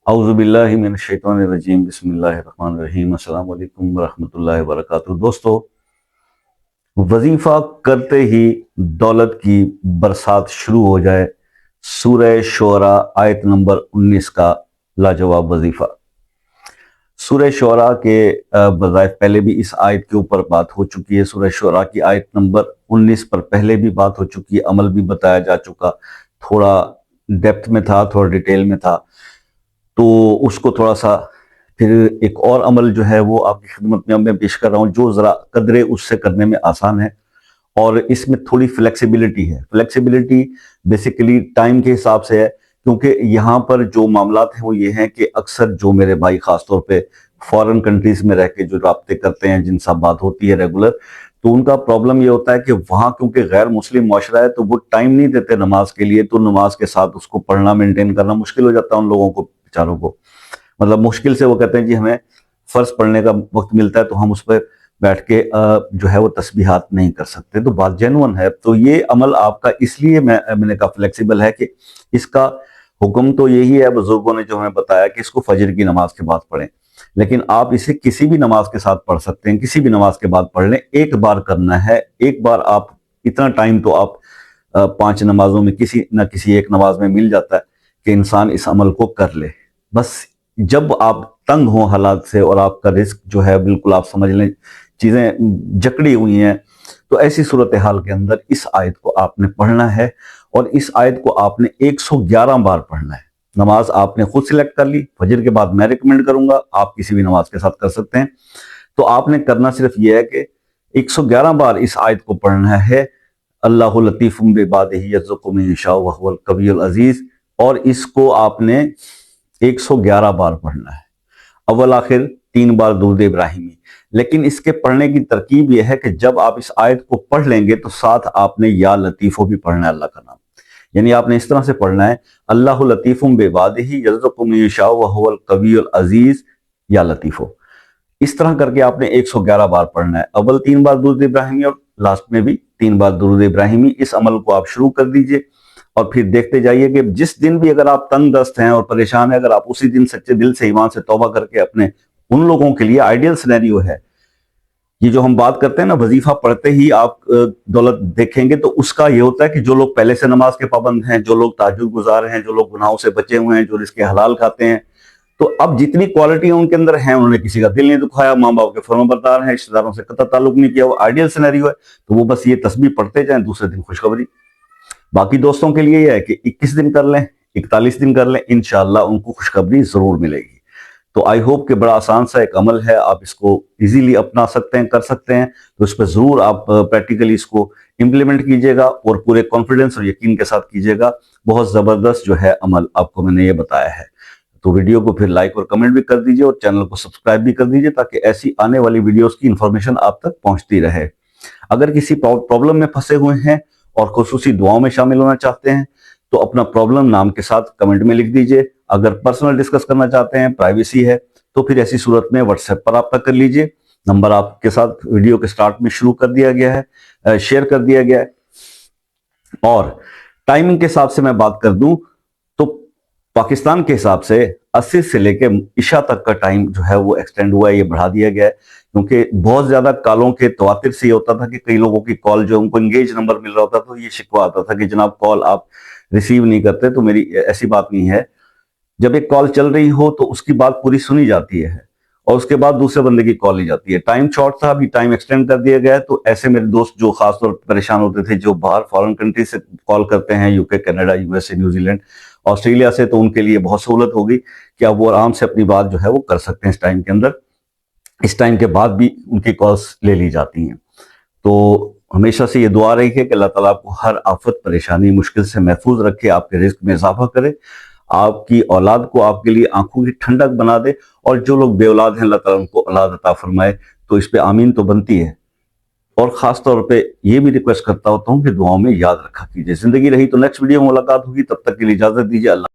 اعوذ باللہ من الشیطان الرجیم بسم اللہ الرحمن الرحیم السلام علیکم ورحمۃ اللہ وبرکاتہ۔ دوستو، وظیفہ کرتے ہی دولت کی برسات شروع ہو جائے، سورہ شعراء آیت نمبر 19 کا لاجواب وظیفہ۔ سورہ شعراء کے بظاہر پہلے بھی اس آیت کے اوپر بات ہو چکی ہے۔ سورہ شعراء کی آیت نمبر 19 پر پہلے بھی بات ہو چکی ہے، عمل بھی بتایا جا چکا، تھوڑا ڈیپتھ میں تھا، تھوڑا ڈیٹیل میں تھا، تو اس کو تھوڑا سا پھر ایک اور عمل جو ہے وہ آپ کی خدمت میں پیش کر رہا ہوں، جو ذرا قدرے اس سے کرنے میں آسان ہے، اور اس میں تھوڑی فلیکسیبلٹی ہے۔ فلیکسیبلٹی بیسیکلی ٹائم کے حساب سے ہے، کیونکہ یہاں پر جو معاملات ہیں وہ یہ ہیں کہ اکثر جو میرے بھائی خاص طور پہ فورن کنٹریز میں رہ کے جو رابطے کرتے ہیں، جن سے بات ہوتی ہے ریگولر، تو ان کا پرابلم یہ ہوتا ہے کہ وہاں کیونکہ غیر مسلم معاشرہ ہے تو وہ ٹائم نہیں دیتے نماز کے لیے، تو نماز کے ساتھ اس کو پڑھنا مینٹین کرنا مشکل ہو جاتا ہے ان لوگوں کو، بیچاروں کو۔ مطلب مشکل سے وہ کہتے ہیں جی ہمیں فرض پڑھنے کا وقت ملتا ہے تو ہم اس پہ بیٹھ کے جو ہے وہ تسبیحات نہیں کر سکتے، تو بات جینون ہے۔ تو یہ عمل آپ کا اس لیے میں نے کہا فلیکسیبل ہے کہ اس کا حکم تو یہی ہے، بزرگوں نے جو ہمیں بتایا کہ اس کو فجر کی نماز کے بعد پڑھیں، لیکن آپ اسے کسی بھی نماز کے ساتھ پڑھ سکتے ہیں، کسی بھی نماز کے بعد پڑھ لیں، ایک بار کرنا ہے، ایک بار آپ اتنا ٹائم تو آپ 5 نمازوں میں کسی نہ کسی ایک نماز میں مل جاتا ہے کہ انسان اس عمل کو کر لے۔ بس جب آپ تنگ ہوں حالات سے اور آپ کا رزق جو ہے بالکل آپ سمجھ لیں چیزیں جکڑی ہوئی ہیں، تو ایسی صورتحال کے اندر اس آیت کو آپ نے پڑھنا ہے، اور اس آیت کو آپ نے 111 بار پڑھنا ہے۔ نماز آپ نے خود سلیکٹ کر لی، فجر کے بعد میں ریکمنڈ کروں گا، آپ کسی بھی نماز کے ساتھ کر سکتے ہیں۔ تو آپ نے کرنا صرف یہ ہے کہ 111 بار اس آیت کو پڑھنا ہے، اللہ لطیف بعبادہ یرزق من یشاء وہو القوی العزیز، اور اس کو آپ نے 111 بار پڑھنا ہے، اول آخر 3 بار درود ابراہیمی۔ لیکن اس کے پڑھنے کی ترکیب یہ ہے کہ جب آپ اس آیت کو پڑھ لیں گے تو ساتھ آپ نے یا لطیفو بھی پڑھنا ہے، اللہ کا نام، یعنی آپ نے اس طرح سے پڑھنا ہے اللہ لطیف بعبادہ یرزق من یشاء وہو القوی العزیز یا لطیفو۔ اس طرح کر کے آپ نے 111 بار پڑھنا ہے، اول 3 بار درود ابراہیمی اور لاسٹ میں بھی 3 بار درود ابراہیمی۔ اس عمل کو آپ شروع کر دیجئے اور پھر دیکھتے جائیے کہ جس دن بھی اگر آپ تنگ دست ہیں اور پریشان ہیں، اگر آپ اسی دن سچے دل سے ایمان سے توبہ کر کے اپنے ان لوگوں کے لیے آئیڈیل سینیریو ہے، یہ جو ہم بات کرتے ہیں نا وظیفہ پڑھتے ہی آپ دولت دیکھیں گے، تو اس کا یہ ہوتا ہے کہ جو لوگ پہلے سے نماز کے پابند ہیں، جو لوگ تہجد گزار ہیں، جو لوگ گناہوں سے بچے ہوئے ہیں، جو رزق حلال کھاتے ہیں، تو اب جتنی کوالٹیاں ان کے اندر ہیں، انہوں نے کسی کا دل نہیں دکھایا، ماں باپ کے فرما بردار ہیں، رشتہ داروں سے قطع تعلق نہیں کیا، وہ آئیڈیل سینیریو ہے، تو وہ بس یہ تسبیح پڑھتے جائیں، دوسرے دن خوشخبری۔ باقی دوستوں کے لیے یہ ہے کہ 21 دن کر لیں، 41 دن کر لیں، انشاءاللہ ان کو خوشخبری ضرور ملے گی۔ تو آئی ہوپ کہ بڑا آسان سا ایک عمل ہے، آپ اس کو ایزیلی اپنا سکتے ہیں، کر سکتے ہیں، تو اس پہ ضرور آپ پریکٹیکلی اس کو امپلیمنٹ کیجئے گا، اور پورے کانفیڈنس اور یقین کے ساتھ کیجئے گا۔ بہت زبردست جو ہے عمل آپ کو میں نے یہ بتایا ہے۔ تو ویڈیو کو پھر لائک اور کمنٹ بھی کر دیجئے، اور چینل کو سبسکرائب بھی کر دیجئے، تاکہ ایسی آنے والی ویڈیوز کی انفارمیشن آپ تک پہنچتی رہے۔ اگر کسی پرابلم میں پھنسے ہوئے ہیں اور خصوصی دعاؤں میں شامل ہونا چاہتے ہیں تو اپنا پرابلم نام کے ساتھ کمنٹ میں لکھ دیجئے۔ اگر پرسنل ڈسکس کرنا چاہتے ہیں، پرائیویسی ہے، تو پھر ایسی صورت میں واٹس ایپ پر رابطہ کر لیجئے۔ نمبر آپ کے ساتھ ویڈیو کے سٹارٹ میں شروع کر دیا گیا ہے، شیئر کر دیا گیا ہے۔ اور ٹائمنگ کے حساب سے میں بات کر دوں تو پاکستان کے حساب سے 80 سے لے کے عشاء تک کا ٹائم جو ہے وہ ایکسٹینڈ ہوا ہے، یہ بڑھا دیا گیا ہے، کیونکہ بہت زیادہ کالوں کے تواتر سے یہ ہوتا تھا کہ کئی لوگوں کی کال جو ان کو انگیج نمبر مل رہا ہوتا تو یہ شکوہ آتا تھا کہ جناب کال آپ ریسیو نہیں کرتے۔ تو میری ایسی بات نہیں ہے، جب ایک کال چل رہی ہو تو اس کی بات پوری سنی جاتی ہے، اور اس کے بعد دوسرے بندے کی کال لی جاتی ہے۔ ٹائم شارٹ تھا، ابھی ٹائم ایکسٹینڈ کر دیا گیا ہے، تو ایسے میرے دوست جو خاص طور پر پریشان ہوتے تھے، جو باہر فارن کنٹری سے کال کرتے ہیں، یو کے، Canada, U S A, New Zealand, Australia سے، تو ان کے لیے بہت سہولت ہوگی کہ اب وہ آرام سے اپنی بات جو ہے وہ کر سکتے ہیں اس ٹائم کے اندر۔ اس ٹائم کے بعد بھی ان کی کالز لے لی جاتی ہیں۔ تو ہمیشہ سے یہ دعا رہی ہے کہ اللہ تعالیٰ آپ کو ہر آفت، پریشانی، مشکل سے محفوظ رکھے، آپ کے رزق میں اضافہ کرے، آپ کی اولاد کو آپ کے لیے آنکھوں کی ٹھنڈک بنا دے، اور جو لوگ بے اولاد ہیں اللہ تعالیٰ ان کو اولاد عطا فرمائے۔ تو اس پہ آمین تو بنتی ہے، اور خاص طور پہ یہ بھی ریکویسٹ کرتا ہوتا ہوں کہ دعاؤں میں یاد رکھا کیجئے۔ زندگی رہی تو نیکسٹ ویڈیو میں ملاقات ہوگی، تب تک کے لیے اجازت دیجئے۔ اللہ